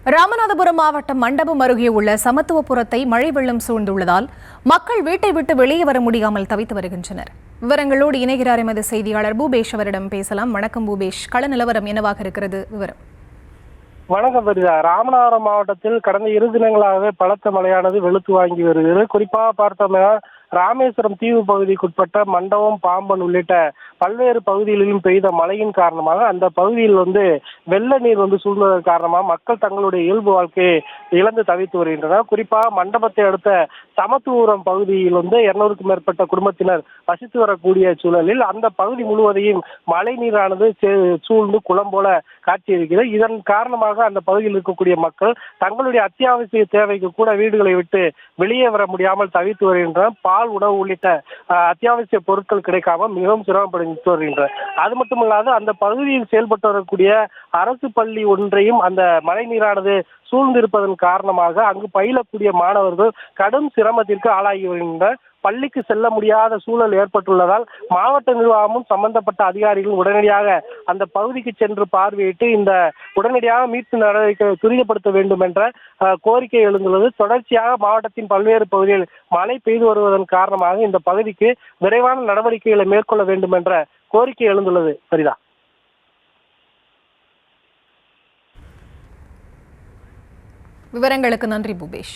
ராமநாதபுரம் மாவட்டம் மண்டபம் அருகே உள்ள சமத்துவபுரத்தை மழை வெள்ளம் சூழ்ந்துள்ளதால் மக்கள் வீட்டை விட்டு வெளியே வர முடியாமல் தவித்து வருகின்றனர். விவரங்களோடு இணைகிறார் எமது செய்தியாளர் பூபேஷ். அவரிடம் பேசலாம். வணக்கம் பூபேஷ், கள நிலவரம் என்னவாக இருக்கிறது? விவரம். வணக்கம் பெரிதா. ராமநாதபுரம் மாவட்டத்தில் கடந்த 2 தினங்களாகவே பலத்த மழையானது வெளுத்து வாங்கி வருகிறது. குறிப்பாக பார்த்தோம்னா ராமேஸ்வரம் தீவு பகுதிக்குட்பட்ட மண்டபம், பாம்பன் உள்ளிட்ட பல்வேறு பகுதிகளிலும் பெய்த மழையின் காரணமாக அந்த பகுதியில் வெள்ள நீர் சூழ்ந்ததன் காரணமாக மக்கள் தங்களுடைய இயல்பு வாழ்க்கையை இழந்து தவித்து வருகின்றனர். குறிப்பாக மண்டபத்தை அடுத்த சமத்துவபுரம் பகுதியில் 200க்கும் மேற்பட்ட குடும்பத்தினர் வசித்து வரக்கூடிய சூழலில் அந்த பகுதி முழுவதையும் மழை நீரானது சூழ்ந்து குளம் போல காட்சியிருக்கிறது. இதன் காரணமாக அந்த பகுதியில் இருக்கக்கூடிய மக்கள் தங்களுடைய அத்தியாவசிய தேவைக்கு கூட வீடுகளை விட்டு வெளியே வர முடியாமல் தவித்து வருகின்றனர். பால், உணவு உள்ளிட்ட அத்தியாவசிய பொருட்கள் கிடைக்காம மிகவும் சிரமப்பட்டு வருகின்றனர். அது மட்டுமல்லாது அந்த பகுதியில் செயல்பட்டு வரக்கூடிய அரசு பள்ளி ஒன்றையும் அந்த மழை நீரானது சூழ்ந்திருப்பதன் காரணமாக அங்கு பயிலக்கூடிய மாணவர்கள் கடும் சிரமத்திற்கு ஆளாகி வருகின்றனர். பள்ளிக்கு செல்ல முடியாத சூழல் ஏற்பட்டுள்ளதால் மாவட்ட நிர்வாகமும் சம்பந்தப்பட்ட அதிகாரிகள் உடனடியாக அந்த பகுதிக்கு சென்று பார்வையிட்டு இந்த உடனடியாக மீட்பு நடவடிக்கை துரிதப்படுத்த வேண்டும் என்ற கோரிக்கை எழுந்துள்ளது. தொடர்ச்சியாக மாவட்டத்தின் பல்வேறு பகுதிகளில் மழை பெய்து வருவதன் காரணமாக இந்த பகுதிக்கு விரைவான நடவடிக்கைகளை மேற்கொள்ள வேண்டும் என்ற கோரிக்கை எழுந்துள்ளது. சரிதா? விவரங்களுக்கு நன்றி பூபேஷ்.